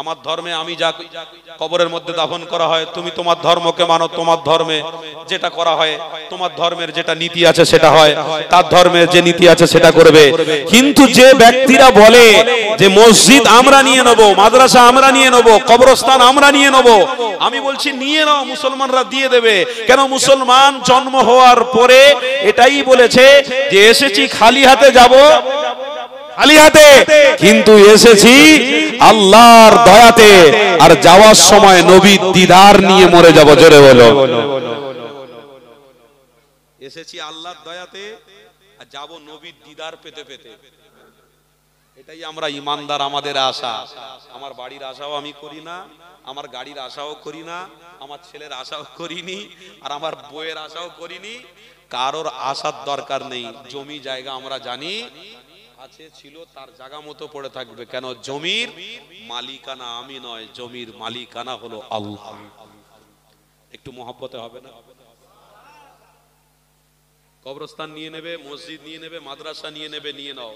আমার ধর্মে আমি যা কবরের মধ্যে দাফন করা হয়, তুমি তোমার ধর্মকে মানো, তোমার ধর্মে যেটা করা হয়, তোমার ধর্মের যেটা নীতি আছে সেটা হয়, তার ধর্মের যে নীতি আছে সেটা করবে। কিন্তু যে ব্যক্তিরা বলে যে মসজিদ আমরা নিয়ে নেব, মাদ্রাসা আমরা নিয়ে নেব, কবরস্থান আমরা নিয়ে নেব, আমি বলছি নিয়ে নাও, মুসলমানরা দিয়ে দেবে। কেন? মুসলমান জন্ম হওয়ার পরে এটাই বলেছে যে এসেছি খালি হাতে যাব, খালি হাতে, কিন্তু এসেছি আল্লাহর দয়াতে, আর যাওয়ার সময় নবীর দিদার নিয়ে মরে যাব। জোরে বলো, এসেছি আল্লাহর দয়াতে আর যাব নবীর দিদার পেতে পেতে। এটাই আমরা ইমানদার, আমাদের আশা। আমার বাড়ির আশাও আমি করি না, আমার গাড়ির আশাও করি না, আমার ছেলের আশাও করিনি, আর আমার বউয়ের আশাও করিনি। কারোর আশার দরকার নেই। জমি জায়গা আমরা জানি আছে, ছিল, তার জায়গা মতো পড়ে থাকবে। কেন? জমির মালিকানা আমি নয়, জমির মালিকানা হলো আল্লাহ। একটু মহব্বতে হবে না? কবরস্থান নিয়ে নেবে, মসজিদ নিয়ে নেবে, মাদ্রাসা নিয়ে নেবে, নিয়ে নাও।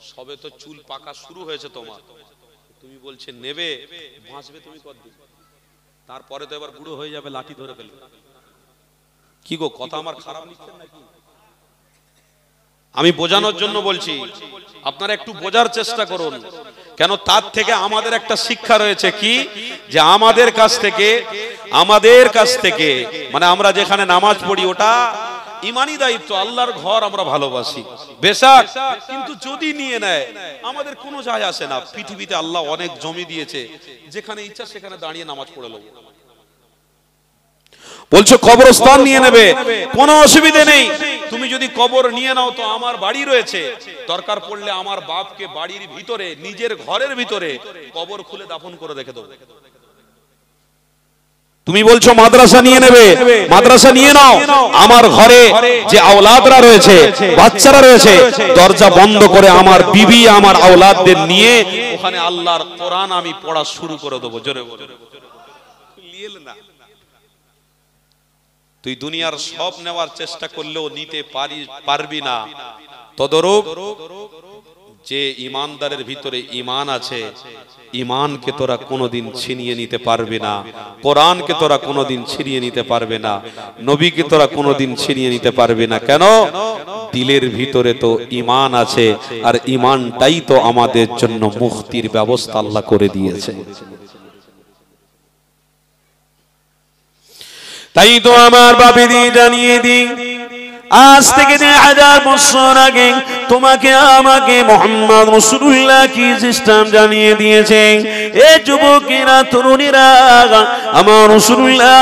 সবে তো চুল পাকা শুরু হয়েছে তোমার, তুমি বলছে নেবে, বাঁচবে তুমি কতদিন? তারপরে তো এবার বুড়ো হয়ে যাবে, লাঠি ধরে ফেলবে। কি গো, কথা আমার খারাপ নিচ্ছেন নাকি? আমি বোঝানোর জন্য বলছি, আপনারা একটু বোঝার চেষ্টা করুন। কেন? তার থেকে আমাদের একটা শিক্ষা রয়েছে, কি যে আমাদের কাছ থেকে মানে আমরা যেখানে নামাজ পড়ি ওটা ইমানি দায়িত্ব, আল্লাহর ঘর আমরা ভালোবাসি বেশাক, কিন্তু যদি নিয়ে নেয় আমাদের কোনো যায় আসে না। পৃথিবীতে আল্লাহ অনেক জমি দিয়েছে, যেখানে ইচ্ছা সেখানে দাঁড়িয়ে নামাজ পড়ে নেব। বলছো কবরস্থান নিয়ে নেবে, কোনো অসুবিধে নেই। তুমি যদি কবর নিয়ে নাও তো আমার বাড়ি রয়েছে, দরকার পড়লে আমার বাপকে বাড়ির ভিতরে, নিজের ঘরের ভিতরে কবর খুলে দাফন করে রেখে দেবো। তুমি বলছো মাদ্রাসা নিয়ে নেবে, মাদ্রাসা নিয়ে নাও, আমার ঘরে যে আওলাদরা রয়েছে, বাচ্চারা রয়েছে, দরজা বন্ধ করে আমার বিবি, আমার আওলাদদের নিয়ে ওখানে আল্লাহর কোরআন আমি পড়া শুরু করে দেবো। জোরে বলে না, তুই দুনিয়ার সব নেওয়ার চেষ্টা করলেও নিতে পারবি না। তদরূপ যে ইমানদারের ভিতরে ইমান আছে, ইমানকে তোরা কোনোদিন ছিনিয়ে নিতে পারবি না, কোরআনকে তোরা কোনোদিন ছিনিয়ে নিতে পারবে না, নবীকে তোরা কোনোদিন ছিনিয়ে নিতে পারবে না। কেন? দিলের ভিতরে তো ইমান আছে, আর ইমানটাই তো আমাদের জন্য মুক্তির ব্যবস্থা আল্লাহ করে দিয়েছে। তাই তো আমার বাপেদি জানিয়ে দিই, আজ থেকে 1000 বছর আগে তোমাকে আমাকে মুহাম্মদ রাসূলুল্লাহ কি ইসলাম জানিয়ে দিয়েছে। এ যুবকেরা, তরুণীরা, আমার রাসূলুল্লাহ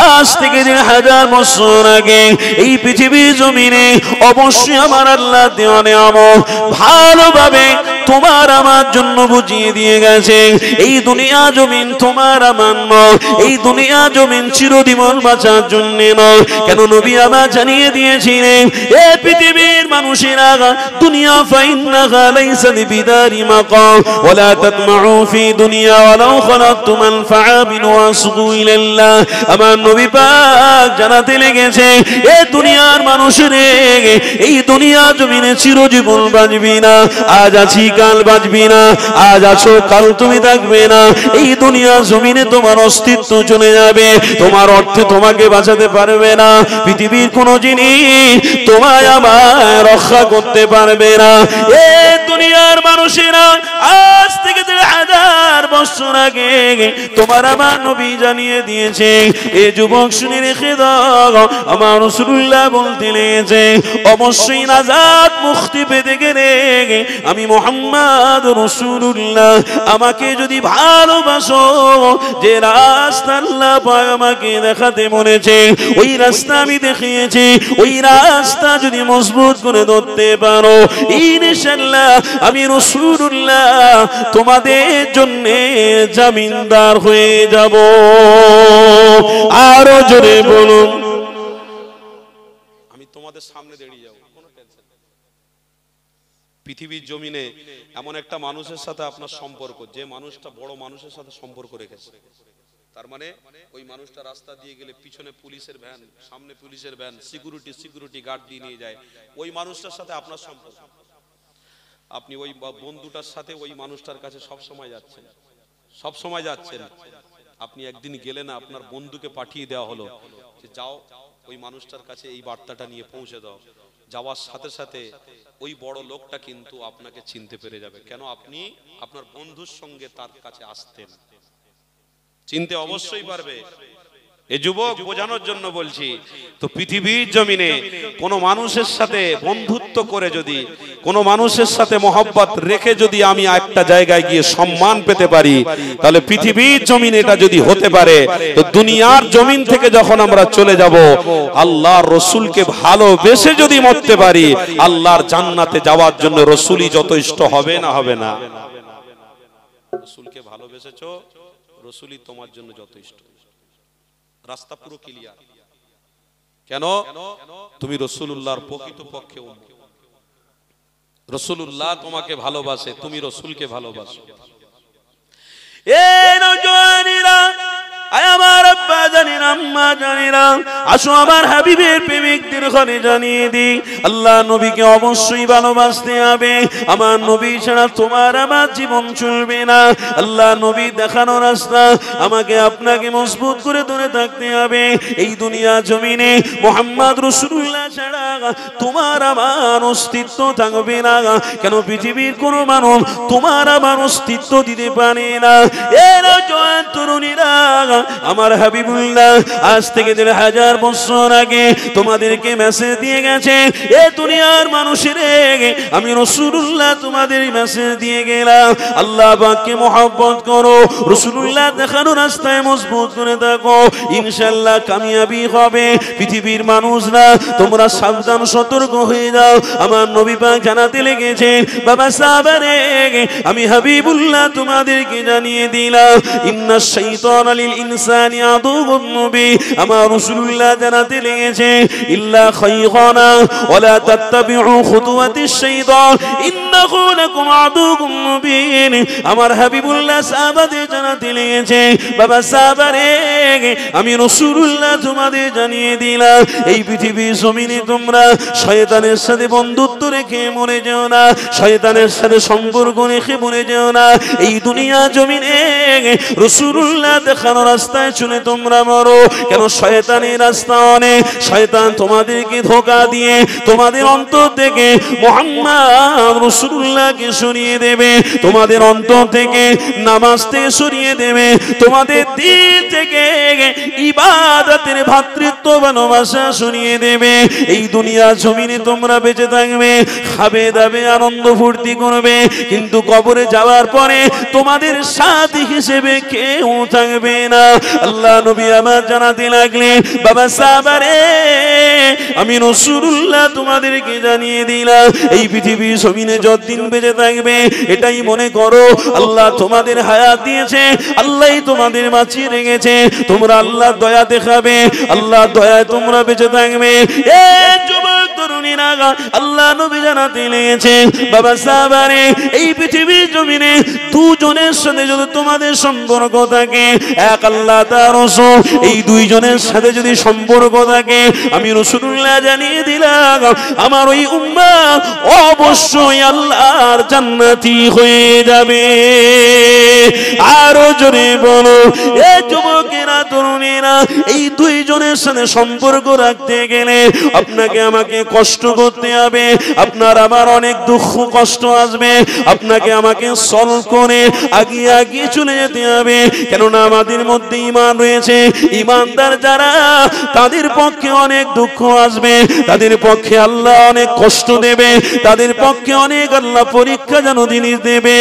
আজ থেকে 1000 বছর আগে এই পৃথিবীর জমিনে অবশ্যই আমার আল্লাহ দেওয়া নিয়ামত ভালোভাবে তোমার আমার জন্য বুঝিয়ে দিয়ে গেছে। এই দুনিয়া জমিন তোমার আমার নয়, এই দুনিয়া জমিন চিরজীবন বাঁচার জন্য নয়। কেন? নবী আমার জানিয়ে দিয়েছিলেন, এ পৃথিবীর মানুষেরা, দুনিয়া ফাইন্নাহা লাইসা লিবিদারি মাকাম ওয়ালা তাতমাউ ফি দুনিয়া ওয়ালাউ খালাকতুম আল-ফাআবিন ওয়াসগু ইলাল্লাহ। আমার নবী পাক জানাতে লেগেছে, এ দুনিয়ার মানুষেরা, এই দুনিয়া জমিনে চিরজীবন বাঁচবি না। আজ আছি, কাল বাঁচবি না। আজ আছো, কাল তুমি থাকবে না। এই দুনিয়া জমিনে তোমার অস্তিত্ব চলে যাবে, তোমার অর্থে তোমাকে বাঁচাতে পারবে না। পৃথিবীর কোন জিনিস তোমায় আমায় রক্ষা করতে পারবে না। এ দুনিয়ার মানুষেরা, আজ থেকে 1000 বছর আগে তোমার আমার নবী জানিয়ে দিয়েছে। এ যুবক শুনে রেখে দাও, আমার রাসূলুল্লাহ বলতে লেগেছে, অবশ্যই নাজাত মুক্তি পেতে গেলে আমি মুহাম্মদ রাসূলুল্লাহ আমাকে যদি ভালোবাসো, যে রাস্তা আল্লাহ পাক আমাকে দেখাতে বলেছে, ওই রাস্তা আমি দেখিয়েছি, ওই রাস্তা যদি মজবুত করে ধরতে পারো, ইনশাআল্লাহ আমি রাসূলুল্লাহ তোমাদের জন্য জামিনদার হয়ে যাব। আরো জোরে বলুন, আমি তোমাদের সামনে দাঁড়িয়ে যাব, কোনো টেনশন নেই। পৃথিবীর জমিনে এমন একটা মানুষের সাথে আপনার সম্পর্ক, যে মানুষটা বড় মানুষের সাথে সম্পর্ক রেখেছে, তার মানে ওই মানুষটা রাস্তা দিয়ে গেলে পিছনে পুলিশের ভ্যান, সামনে পুলিশের ভ্যান, সিকিউরিটি গার্ড দিয়ে নিয়ে যায়, ওই মানুষটার সাথে আপনার সম্পর্ক। আপনি ওই বন্ধুটার সাথে ওই মানুষটার কাছে সব সময় যাচ্ছেন, সব সময় যাচ্ছেন, আপনি একদিন গেলেন না, আপনার বন্ধুকে পাঠিয়ে দেওয়া হলো যে যাও ওই মানুষটার কাছে এই বার্তাটা নিয়ে পৌঁছে দাও। যাওয়ার সাথে সাথে ওই বড় লোকটা কিন্তু আপনাকে চিনতে পেরে যাবে। কেন? আপনি আপনার বন্ধুর সঙ্গে তার কাছে আসতেন, চিনতে অবশ্যই পারবে। এই যুবক বোঝানোর জন্য বলছি, তো পৃথিবীর জমিনে কোন মানুষের সাথে বন্ধুত্ব করে, যদি কোন মানুষের সাথে মহব্বত রেখে যদি আমি একটা জায়গায় গিয়ে সম্মান পেতে পারি, তাহলে পৃথিবীর জমিনে এটা যদি হতে পারে, তো দুনিয়ার জমিন থেকে যখন আমরা চলে যাব, আল্লাহর রসুলকে ভালোবেসে যদি মরতে পারি, আল্লাহর জান্নাতে যাওয়ার জন্য রসুলই যথেষ্ট হবে না হবে না? রসুলকে ভালোবেসেছো, রসুলই তোমার জন্য যথেষ্ট। রাস্তা পুরো ক্লিয়ার। কেন? তুমি রাসূলুল্লাহর প্রকৃত পক্ষে উম্মত। রাসূলুল্লাহ তোমাকে ভালোবাসে, তুমি রাসূলকে ভালোবাসো। এই নওজওয়ানেরা, আয় আমার আব্বা জানেন, আম্মা জানেরা, আসো আমার হাবিবের প্রেমিকদের ঘরে জানিয়ে দিই, আল্লাহ নবীকে অবশ্যই ভালোবাসতে হবে। আমার নবী ছাড়া তোমার আমার জীবন চলবে না। আল্লাহ নবী দেখানো রাস্তা আমাকে আপনাকে মজবুত করে ধরে থাকতে হবে। এই দুনিয়া জমিনে মুহাম্মদ রাসূলুল্লাহ ছাড়া তোমার আমার অস্তিত্ব থাকবে না। কেন? পৃথিবীর কোন মানব তোমার আমার অস্তিত্ব দিতে পারে না। এরা জওয়ান তরুণীরা, আমার হাবিবুল্লাহ আজ থেকে 1000 বছর আগে তোমাদেরকে মেসেজ দিয়ে গেছে, এ দুনিয়ার মানুষের আমি রাসূলুল্লাহ তোমাদের মেসেজ দিয়ে গেলাম, আল্লাহ পাককে মহব্বত করো, রাসূলুল্লাহ দেখানো রাস্তায় মজবুত করে থাকো, ইনশাআল্লাহ কামিয়াবি হবে। পৃথিবীর মানুষরা তোমরা সাবধান সতর্ক হয়ে যাও। আমার নবী পাক জানাতে লেগেছে, বাবা সাহাবারে, আমি হাবিবুল্লাহ তোমাদেরকে জানিয়ে দিলাম, ইন্নাশ শাইতানা লিল ইনসানি আদুউম মুবিন। আমার রাসূলুল্লাহ জানাতে লেগেছে, ইল্লা খায়খানা ওয়ালা তাত্তাবিউ খুতুওয়াতিশ শাইতান ইন্নাহু লাকুম আদুউম মুবিন। আমার হাবিবুল্লাহ সাহাবাদের জানাতে লেগেছে, বাবা সাহাবারে, আমি রাসূলুল্লাহ তোমাদের জানিয়ে দিলাম, এই পৃথিবীর জমিনে তোমরা শয়তানের সাথে বন্ধুত্ব রেখে মরে যেও না, শয়তানের সাথে সম্পর্ক রেখে মরে যেও না। এই দুনিয়া জমিনে রাসূলুল্লাহ দেখানো রাস্তায় চলে তোমরা মরো। কেন? শয়তানের রাস্তা অনেক, শয়তান তোমাদেরকে ধোঁকা দিয়ে তোমাদের অন্তর থেকে মুহাম্মদ রাসূলুল্লাহকে সরিয়ে দেবে, তোমাদের অন্তর থেকে নামাজ থেকে সরিয়ে দেবে, তোমাদের দিল থেকে ইবাদতের ভ্রাতৃত্ব ভালোবাসা সরিয়ে দেবে। এই দুনিয়া জমিনে তোমরা বেঁচে থাকবে, খাবে দাবে, আনন্দ ফুর্তি করবে, কিন্তু কবরে যাওয়ার পরে তোমাদের সাথী হিসেবে কেউ থাকবে না। আল্লাহ নবী আমার জানাতে লাগলেন, বাবা সাহাবারে, আমি রাসূলুল্লাহ তোমাদেরকে জানিয়ে দিলাম, এই পৃথিবীর জমিনে যতদিন বেঁচে থাকবে এটাই মনে করো আল্লাহ তোমাদের হায়াত দিয়েছে, আল্লাহই তোমাদের বাঁচিয়ে রেখেছে। তোমরা আল্লাহর দয়া দেখাবে, আল্লাহর দয়ায় তোমরা বেঁচে থাকবে। এ যুবক তরুণীরা, আল্লাহ নবী জানাতে লেগেছে, বাবা সাহাবারে, এই পৃথিবীর জমিনে দুজনের সাথে যদি তোমাদের সম্পর্ক থাকে, এক আল্লাহ তার রাসূল, এই দুইজনের সাথে যদি সম্পর্ক থাকে, আমি রাসূলুল্লাহ জানিয়ে দিলাম, আমার ওই উম্মত অবশ্যই আল্লাহর জান্নাতি হয়ে যাবে। আরো জোরে বলো, এ যুবকেরা তরুণীরা, এই দুইজনের সাথে সম্পর্ক রাখতে গেলে আপনাকে আমাকে কষ্ট করতে হবে, আপনার আমার অনেক দুঃখ কষ্ট আসবে, আপনাকে আমাকে সলভ করে আগিয়ে আগিয়ে চলে যেতে হবে। কেননা আমাদের মধ্যে ঈমান রয়েছে, ঈমানদার যারা, তাদের পক্ষে অনেক দুঃখ আসবে, তাদের পক্ষে আল্লাহ অনেক কষ্ট দেবে, তাদের পক্ষে অনেক আল্লাহ পরীক্ষা যেন জিনিস দেবে।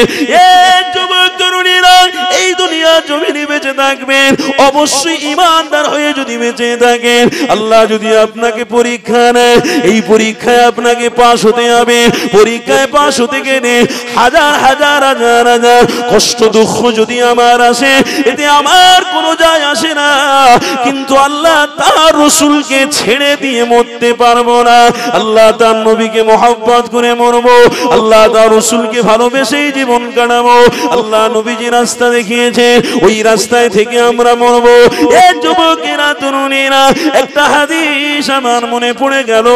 এই যুবক তরুণীরা, এই দুনিয়া জমিনে বেঁচে থাকবেন, অবশ্যই ঈমানদার হয়ে যদি বেঁচে থাকেন, আল্লাহ যদি আপনাকে পরীক্ষা নেয়, এই পরীক্ষায় আপনাকে পাস হতে হবে। পরীক্ষায় পাস হতে গেলে হাজার হাজার হাজার হাজার কষ্ট দুঃখ যদি আমার আসে, এতে আমার কোনো যায় আসে না, কিন্তু আল্লাহ তার রাসূলকে ছেড়ে দিয়ে মরতে পারবো না। আল্লাহ তার নবীকে মহব্বত করে মরবো, আল্লাহ তার রাসূলকে ভালোবেসেই জীবন কাটাবো। আল্লাহ নবী যে রাস্তা দেখিয়েছে, ওই রাস্তায় থেকে আমরা মরবো। এই যুবকেরা তরুণীরা, একটা হাদিস হাদিস আমার মনে পড়ে গেল,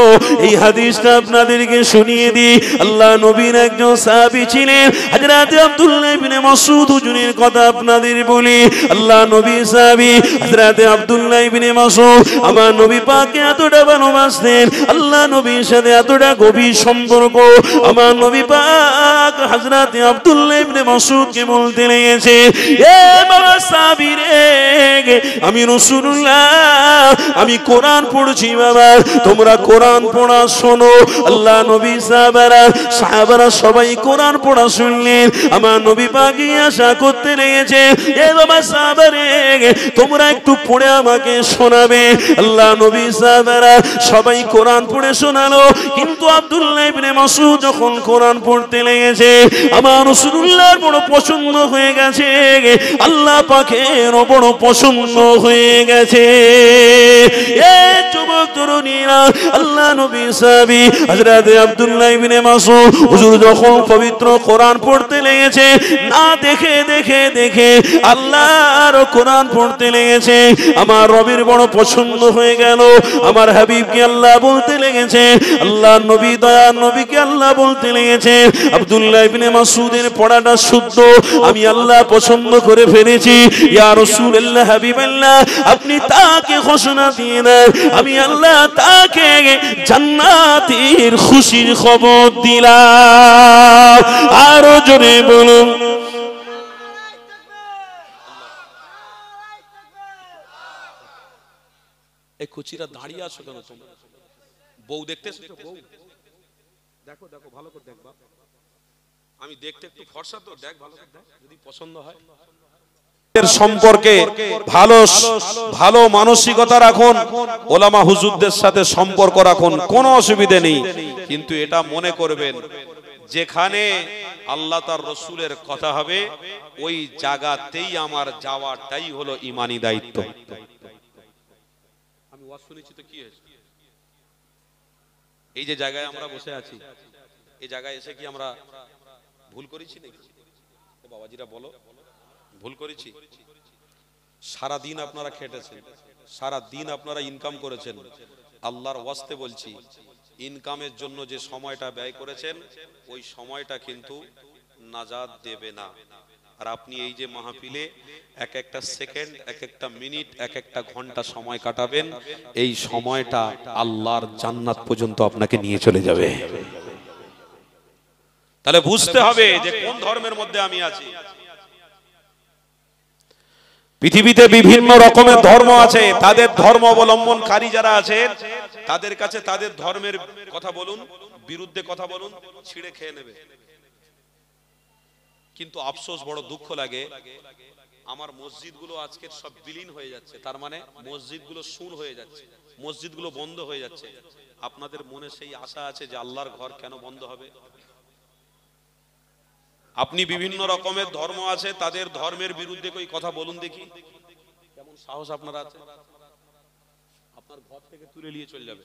এই হাদিসটা আপনাদেরকে শুনিয়ে দিই। আল্লাহ নবীর একজন সাহাবী ছিলেন হযরত আব্দুল্লাহ ইবনে মাসউদ, হুজুরের কথা আপনাদের বলি। আল্লাহ নবী সাহাবী হযরত আব্দুল্লাহ ইবনে মাসউদ আমার নবী পাককে এতটা ভালোবাসতেন, আল্লাহ নবীর সাথে এতটা গভীর সম্পর্ক। আমার নবী পাক হযরত আব্দুল্লাহ ইবনে মাসউদকে বলতে লেগেছে, এ বাবা সাহাবী রে, আমি রাসূলুল্লাহ, আমি কোরআন পড়ছি বাবা, তোমরা কোরআন পড়া শোনো। আল্লাহ নবী সাহাবারা সবাই কোরআন পড়া শুনলেন। আমার নবী পাক আশা করতে লেগেছে, এ বাবা সাহাবারে, তোমরা একটু পড়ে আমাকে শোনাবে। আল্লাহ নবী সাহাবারা সবাই কোরআন পড়ে শোনালো। কিন্তু আব্দুল্লাহ ইবনে মাসউদ যখন কোরআন পড়তে লেগেছে, আমার রাসূলুল্লাহর বড় পছন্দ হয়ে গেছে, আল্লাহ পাকের বড় পছন্দ হয়ে গেছে। এ যুবক তরুণীরা, আল্লাহ নবী সাহাবী হযরত আব্দুল্লাহ ইবনে মাসউদ হুজুর যখন পবিত্র কোরআন পড়তে লেগেছে, না দেখে দেখে দেখে আল্লাহর কোরআন পড়তে লেগেছে, আমার রবের বড় পছন্দ হয়ে গেল। আমার হাবিবকে আল্লাহ বলতে লেগেছে, আল্লাহ নবী দয়ার নবীকে আল্লাহ বলতে লেগেছে, আব্দুল্লাহ ইবনে মাসউদের পড়াটা শুদ্ধ, আমি আল্লাহ পছন্দ করে ফেলেছি। ইয়া রাসূলুল্লাহ, হাবিবাল্লাহ, আপনি তাকে ঘোষণা দিয়ে দেন, আমি আল্লাহ তাকে জান্নাতের খুশির খবর দিলাম। আরো জোরে বলুন। এই কুচিরা দাঁড়িয়ে আছো কেন তোমরা? বউ দেখতে এসেছো? বউ দেখো, দেখো ভালো করে দেখবা। আমি দেখতে একটু ফর্সা তো, দেখ ভালো করে দেখ, যদি পছন্দ হয়। সম্পর্কে ভালো ভালো মানসিকতা রাখুন, ওলামা হুজুরদের সাথে সম্পর্ক রাখুন, কোনো অসুবিধা নেই। কিন্তু এটা মনে করবেন, যেখানে আল্লাহ তার রসুলের কথা হবে ওই জায়গাতেই আমার যাওয়াটাই হলো ইমানি দায়িত্ব। আমি ওয়াজ শুনেছি তো কি হয়েছে? এই যে জায়গায় আমরা বসে আছি, এই জায়গায় এসে কি আমরা ভুল করেছি নাকি? বাবাজিরা বলো, ভুল করেছি? সারা দিন আপনারা খেটেছেন, সারা দিন আপনারা ইনকাম করেছেন, আল্লাহর ওয়াস্তে বলছি, ইনকামের জন্য যে সময়টা ব্যয় করেছেন ওই সময়টা কিন্তু নাজাত দেবে না। আর আপনি এই যে মাহফিলে এক একটা সেকেন্ড, এক একটা মিনিট, এক একটা ঘন্টা সময় কাটাবেন, এই সময়টা আল্লাহর জান্নাত পর্যন্ত আপনাকে নিয়ে চলে যাবে। তাহলে বুঝতে হবে যে কোন ধর্মের মধ্যে আমি আছি। পৃথিবীতে বিভিন্ন রকমের ধর্ম আছে, তাদের ধর্ম অবলম্বনকারী যারা আছে তাদের কাছে তাদের ধর্মের কথা বলুন, বিরুদ্ধে কথা বলুন, ছিঁড়ে খেয়ে নেবে। কিন্তু আফসোস, বড় দুঃখ লাগে, আমার মসজিদগুলো আজকে সব বিলীন হয়ে যাচ্ছে। তার মানে মসজিদগুলো শূন্য হয়ে যাচ্ছে, মসজিদগুলো বন্ধ হয়ে যাচ্ছে। আপনাদের মনে সেই আশা আছে যে আল্লাহর ঘর কেন বন্ধ হবে? আপনি বিভিন্ন রকমের ধর্ম আছে, তাদের ধর্মের বিরুদ্ধে কই কথা বলুন দেখি, কেমন সাহস আপনার আছে? আপনার ঘর থেকে তুলে নিয়ে চলে যাবে,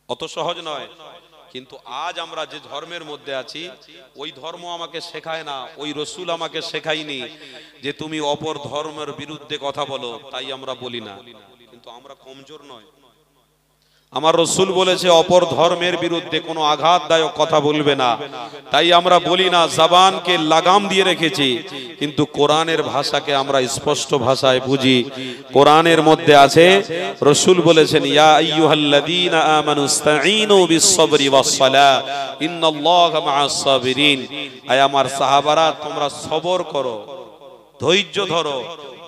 অত সহজ নয়। কিন্তু আজ আমরা যে ধর্মের মধ্যে আছি, ওই ধর্ম আমাকে শেখায় না, ওই রসুল আমাকে শেখায়নি যে তুমি অপর ধর্মের বিরুদ্ধে কথা বলো, তাই আমরা বলি না। কিন্তু আমরা কমজোর নয়, আমার রসুল বলেছে অপর ধর্মের বিরুদ্ধে কোনো আঘাতদায়ক কথা বলবে না, তাই আমরা বলি না, জবানকে লাগাম দিয়ে রেখেছি। কিন্তু কোরআনের ভাষাকে আমরা স্পষ্ট ভাষায় বুঝি। কোরআনের মধ্যে আছে, রসুল বলেছেন, ইয়া আইয়ুহাল্লাযীনা আমানুস্তাঈনু বিস-সাবরি ওয়াস-সালাহ ইন্নাল্লাহা মা'আস সাবিরিন। আয় আমার সাহাবারা, তোমরা সবর করো, ধৈর্য ধরো।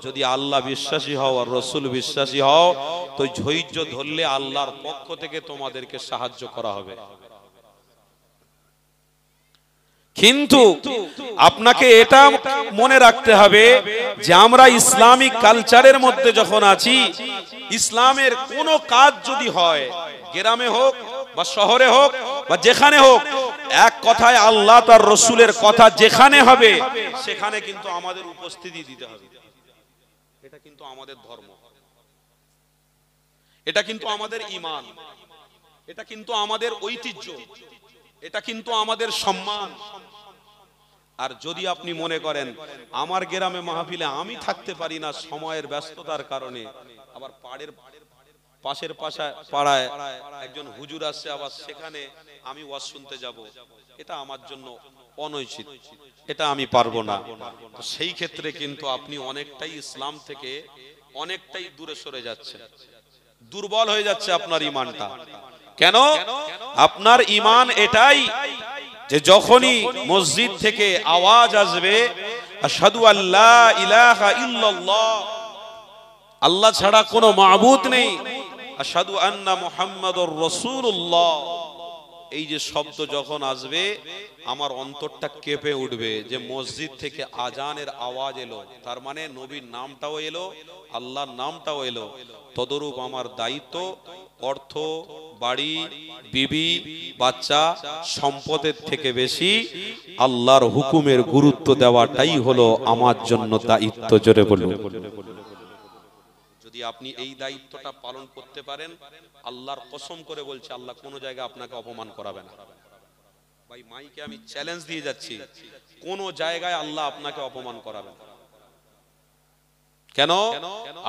যদি আল্লাহ বিশ্বাসী হও আর রসুল বিশ্বাসী হও, তো ধৈর্য ধরলে আল্লাহর পক্ষ থেকে তোমাদেরকে সাহায্য করা হবে। কিন্তু আপনাকে এটা মনে রাখতে হবে যে আমরা ইসলামিক কালচারের মধ্যে যখন আছি, ইসলামের কোন কাজ যদি হয়, গ্রামে হোক বা শহরে হোক বা যেখানে হোক, এক কথায় আল্লাহ তার রসুলের কথা যেখানে হবে সেখানে কিন্তু আমাদের উপস্থিতি দিতে হবে। এটা কিন্তু আমাদের ধর্ম, এটা কিন্তু আমাদের ঈমান, এটা কিন্তু আমাদের ঐতিহ্য, এটা কিন্তু আমাদের সম্মান। আর যদি আপনি মনে করেন আমার গ্রামে মাহফিলে আমি থাকতে পারি না সময়ের ব্যস্ততার কারণে, আবার পাশের পাড়ায় একজন হুজুর আসছে, আবার সেখানে আমি ওয়াজ শুনতে যাব, এটা আমার জন্য অনুচিত, এটা আমি পারবো না। তো সেই ক্ষেত্রে কিন্তু আপনি অনেকটাই ইসলাম থেকে অনেকটাই দূরে সরে যাচ্ছেন, দুর্বল হয়ে যাচ্ছে আপনার ঈমানটা। কেন? আপনার ঈমান এটাই যে যখনই মসজিদ থেকে আওয়াজ আসবে আশহাদু আল্লা ইলাহা ইল্লাল্লাহ, আল্লাহ ছাড়া কোনো মাবুদ নেই, আশহাদু আন্না মুহাম্মাদুর রাসূলুল্লাহ, এই যে শব্দ যখন আসবে আমার অন্তরটা কেঁপে উঠবে যে মসজিদ থেকে আজানের আওয়াজ এলো, তার মানে নবীর নামটাও এলো, আল্লাহর নামটাও এলো। তদরূপ আমার দায়িত্ব অর্থ, বাড়ি, বিবি, বাচ্চা, সম্পদের থেকে বেশি আল্লাহর হুকুমের গুরুত্ব দেওয়াটাই হলো আমার জন্য দায়িত্ব। জোরে বলুন। যদি আপনি এই দায়িত্বটা পালন করতে পারেন, আল্লাহর কসম করে বলছে আল্লাহ কোনো জায়গায় আপনাকে অপমান করাবে না। ভাই মাইকে আমি চ্যালেঞ্জ দিয়ে যাচ্ছি, কোন জায়গায় আল্লাহ আপনাকে অপমান করাবে না। কেন?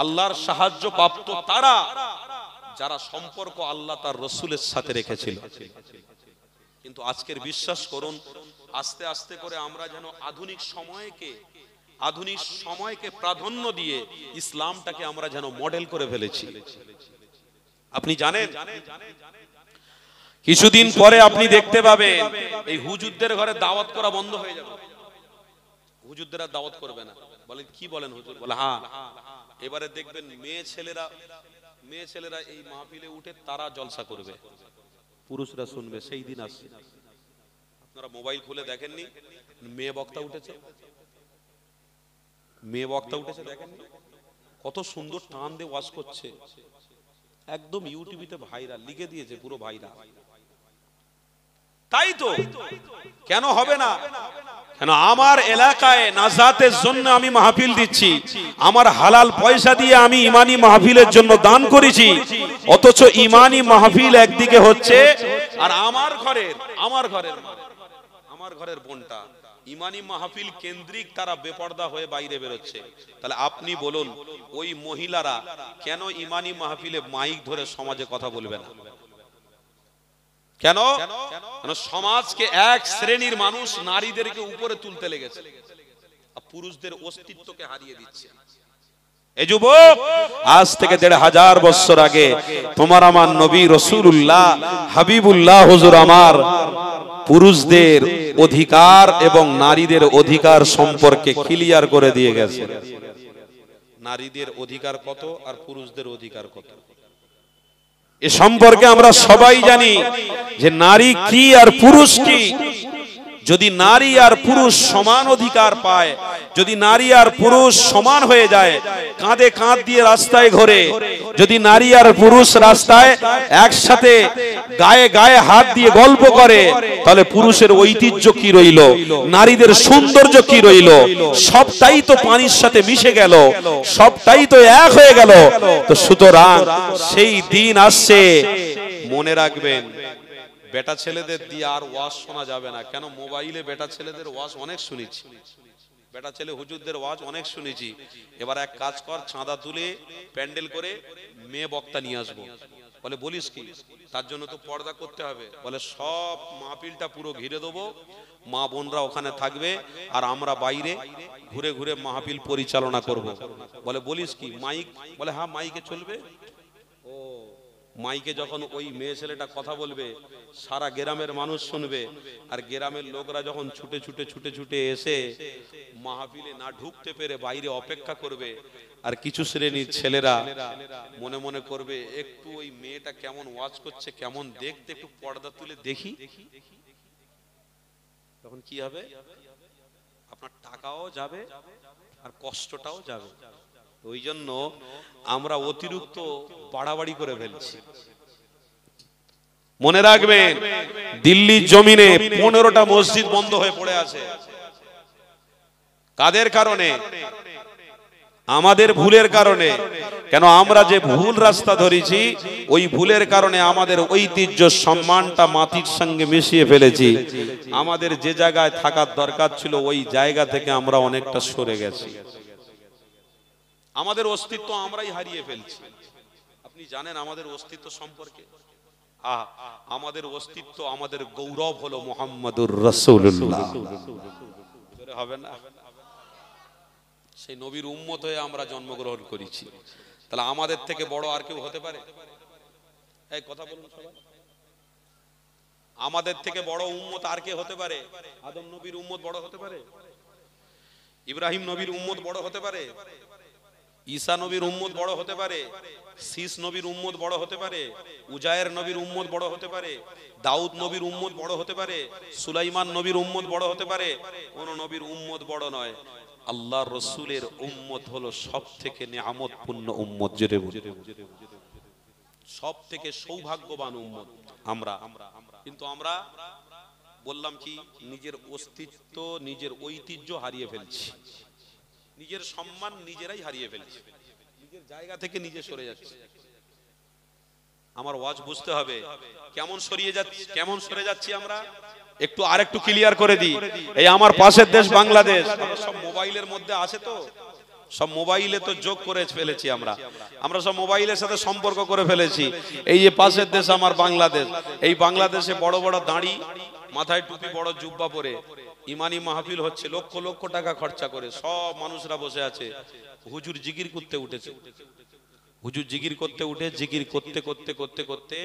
আল্লাহর সাহায্য প্রাপ্ত তারা যারা সম্পর্ক আল্লাহ তার রাসূলের সাথে রেখেছিল। কিন্তু আজকের বিশ্বাস করুন, আস্তে আস্তে করে আমরা যেন আধুনিক সময়কে প্রাধান্য দিয়ে ইসলামটাকে আমরা যেন মডেল করে ফেলেছি। আপনি জানেন কিছুদিন পরে আপনি দেখতে পাবেন এই হুজুরদের ঘরে দাওয়াত করা বন্ধ হয়ে যাবে। হুজুরদের আর দাওয়াত করবে না। বলেন কি বলেন হুজুর? বলে হ্যাঁ। এবারে দেখবেন মেয়ে ছেলেরা এই মাহফিলে উঠে তারা জলসা করবে, পুরুষরা শুনবে। সেই দিন আসছে, আপনারা মোবাইল খুলে দেখেননি মেয়ে বক্তা উঠেছে দেখেননি? কত সুন্দর টান দিয়ে ওয়াজ করছে, একদম ইউটিউবে ভাইরাল, লিখে দিয়েছে পুরো ভাইরাল। তাই তো কেন হবে না? কেন আমার এলাকায় নাজাতের জন্য আমি মাহফিল দিচ্ছি, আমার হালাল পয়সা দিয়ে আমি ইমানি মাহফিলের জন্য দান করেছি, অথচ ইমানি মাহফিল একদিকে হচ্ছে আর আমার ঘরের বোনটা ইমানি মাহফিল কেন্দ্রিক তারা বেপর্দা হয়ে বাইরে বেরোচ্ছে। তাহলে আপনি বলুন ওই মহিলারা কেন ইমানি মাহফিলে মাইক ধরে সমাজে কথা বলবে না? কেন? সমাজকে এক শ্রেণীর মানুষ নারীদেরকে উপরে তুলতে লেগেছে, পুরুষদের অস্তিত্বকে হারিয়ে দিচ্ছে। এই যুবক, আজ থেকে ১৫০০ বছর আগে তোমার আমার নবী রাসূলুল্লাহ হাবিবুল্লাহ হুজুর আমার পুরুষদের অধিকার এবং নারীদের অধিকার সম্পর্কে ক্লিয়ার করে দিয়ে গেছে। নারীদের অধিকার কত আর পুরুষদের অধিকার কত এ সম্পর্কে আমরা সবাই জানি যে নারী কি আর পুরুষ কি। যদি নারী আর পুরুষ সমান অধিকার পায়, যদি নারী আর পুরুষ সমান হয়ে যায়, কাঁধে কাঁধ দিয়ে রাস্তায় ঘোরে, যদি নারী আর পুরুষ রাস্তায় একসাথে গায়ে গায়ে হাত দিয়ে গল্প করে, তাহলে পুরুষের ঐতিহ্য কি রইল, নারীদের সৌন্দর্য কি রইল? সবটাই তো পানির সাথে মিশে গেল, সবটাই তো এক হয়ে গেল। তো সুতরাং সেই দিন আসছে, মনে রাখবেন বেটা ছেলেদের দিয়ে আর ওয়াজ শোনা যাবে না। কেন? মোবাইলে বেটা ছেলেদের ওয়াজ অনেক শুনেছি, বেটা ছেলে হুজুরদের ওয়াজ অনেক শুনেছি। এবার এক কাজ কর, চাঁদা তুলে প্যান্ডেল করে মেয়ে বক্তা নিয়ে আসবো। বলে বলিস কি? তার জন্য তো পর্দা করতে হবে। বলে সব মাহফিলটা পুরো ঘিরে দেবো, মা বোনরা ওখানে থাকবে আর আমরা বাইরে ঘুরে ঘুরে মাহফিল পরিচালনা করব। বলে বলিস কি? মাইক? বলে হ্যাঁ মাইকে চলবে। ও মাইকে যখন ওই মেয়ে ছেলেটা কথা বলবে, সারা গ্রামের মানুষ শুনবে, আর গ্রামের লোকরা যখন ছুটে ছুটে এসে মাহফিলে না ঢুকতে পেরে বাইরে অপেক্ষা করবে, আর কিছু শ্রেণীর ছেলেরা মনে মনে করবে একটু ওই মেয়েটা কেমন ওয়াজ করছে, কেমন দেখতে, একটু পর্দা তুলে দেখি। তখন কি হবে? আপনার টাকাও যাবে আর কষ্টটাও যাবে। ওই জন্য আমরা অতিরিক্ত বাড়াবাড়ি করে ফেলছি। মনে রাখবেন দিল্লির জমিনে 15টা মসজিদ বন্ধ হয়ে পড়ে আছে। কাদের কারণে? আমাদের ভুলের কারণে। কেন? আমরা যে ভুল রাস্তা ধরেছি, ওই ভুলের কারণে আমাদের ঐতিহ্য সম্মানটা মাটির সঙ্গে মিশিয়ে ফেলেছি। আমাদের যে জায়গায় থাকার দরকার ছিল ওই জায়গা থেকে আমরা অনেকটা সরে গেছি। আমাদের অস্তিত্ব আমরাই হারিয়ে ফেলছি। আপনি জানেন আমাদের অস্তিত্ব সম্পর্কে? আমাদের অস্তিত্ব, আমাদের গৌরব হলো মুহাম্মাদুর রাসূলুল্লাহ। হবে না? সেই নবীর উম্মত হয়ে আমরা জন্মগ্রহণ করেছি, তাহলে আমাদের থেকে বড় আর কেউ হতে পারে? এই কথা বলুন সবাই। আমাদের থেকে বড় উম্মত আর কে হতে পারে? আদম নবীর উম্মত বড় হতে পারে? ইব্রাহিম নবীর উম্মত বড় হতে পারে? ঈসা নবীর উম্মত বড় হতে পারে? শীষ নবীর উম্মত বড় হতে পারে? উজায়ের নবীর উম্মত বড় হতে পারে? দাউদ নবীর উম্মত বড় হতে পারে? সুলাইমান নবীর উম্মত বড় হতে পারে? কোন নবীর উম্মত বড় নয়। আল্লাহর রাসূলের উম্মত হলো সবথেকে নিয়ামতপূর্ণ উম্মত, জেরে সবথেকে সৌভাগ্যবান উম্মত আমরা। কিন্তু আমরা বললাম কি, নিজের অস্তিত্ব, নিজের ঐতিহ্য হারিয়ে ফেলছি, নিজের সম্মান নিজেরাই হারিয়ে ফেলছি, নিজের জায়গা থেকে নিজে সরে যাচ্ছে। আমার ওয়াজ বুঝতে হবে, কেমন সরে যাচ্ছি আমরা। একটু আরেকটু ক্লিয়ার করে দিই। এই আমার পাশের দেশ বাংলাদেশ, সব মোবাইলের মধ্যে আছে, তো সব মোবাইলে তো যোগ করে ফেলেছি আমরা সব মোবাইলের সাথে সম্পর্ক করে ফেলেছি। এই যে পাশের দেশ আমার বাংলাদেশ, এই বাংলাদেশে বড় বড় দাড়ি, মাথায় টুপি, বড় জুব্বা পরে ইমানি মাহফিল হচ্ছে, লক্ষ লক্ষ টাকা খরচা করে সব মানুষরা বসে আছে। হুজুর জিকির করতে উঠেছে, হুজুর জিকির করতে উঠে জিকির করতে করতে করতে করতে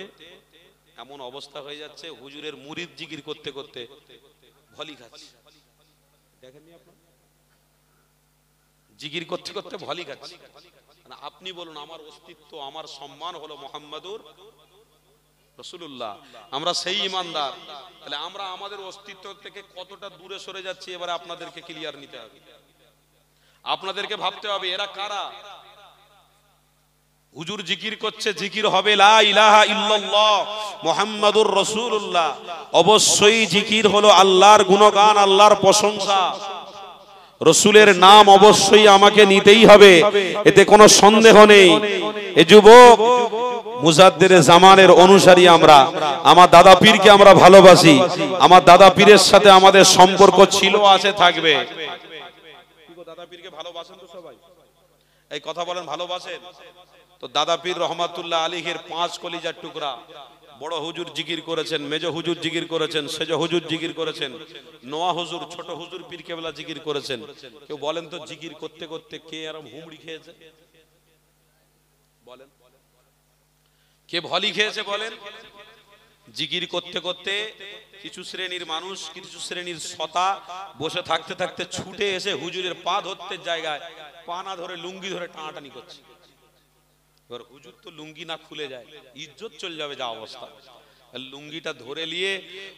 এমন অবস্থা হয়ে যাচ্ছে, হুজুরের মুরিদ জিকির করতে করতে ভলি খাচ্ছে। দেখেননি আপনারা? জিকির করতে করতে ভলি খাচ্ছে। আপনি বলুন, আমার অস্তিত্ব, আমার সম্মান হলো মুহাম্মাদুর রাসূলুল্লাহ, আমরা সেই ইমানদার। তাহলে আমরা আমাদের অস্তিত্ব থেকে কতটা দূরে সরে যাচ্ছি, এবারে আপনাদেরকে ক্লিয়ার নিতে হবে, আপনাদেরকে ভাবতে হবে এরা কারা। হুজুর জিকির করছে, জিকির হবে লা ইলাহা ইল্লাল্লাহ মুহাম্মাদুর রাসূলুল্লাহ। অবশ্যই জিকির হলো আল্লাহর গুণগান, আল্লাহর প্রশংসা। রাসূলের নাম অবশ্যই আমাকে নিতেই হবে, এতে কোনো সন্দেহ নেই। এ যুবক, মুজাদ্দিদে জামানের অনুসারী আমরা, আমার দাদা পীরকে আমরা ভালোবাসি, আমার দাদা পীরের সাথে আমাদের সম্পর্ক ছিল, আছে, থাকবে। দাদা পীরকে ভালোবাসেন তো সবাই? এই কথা বলেন, ভালোবাসেন তো? দাদা পীর রহমাতুল্লাহ আলাইহির 5 কলিজার টুকরা, বড় হুজুর জিকির করেছেন, মেজ হুজুর জিকির করেছেন, সেজ হুজুর জিকির করেছেন, নোয়া হুজুর, ছোট হুজুর পীর কেবলা জিকির করেছেন। কেউ বলেন তো, জিকির করতে করতে কে এরকম হুমড়ি খেয়েছে? বলেন, কে ভলি খেয়েছে? বলেন। জিকির করতে করতে কিছু শ্রেণীর মানুষ, কিছু শ্রেণীর সতা বসে থাকতে থাকতে ছুটে এসে হুজুরের পা ধরতে জায়গায় পা না ধরে লুঙ্গি ধরে টানাটানি করছে। এবার হুজুর তো লুঙ্গি না খুলে যায়, ইজ্জত চলে যাবে যা অবস্থা। লুঙ্গিটা ধরে নিয়ে